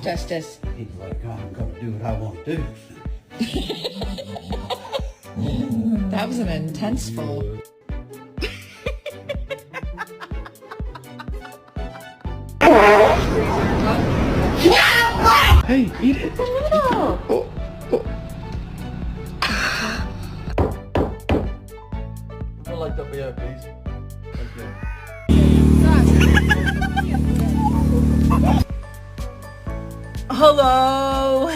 Justice. He's like, oh, I'm gonna do what I want to do. That was an intense fall. Hey, eat it. No. Oh, oh. I like the VIPs. Hello.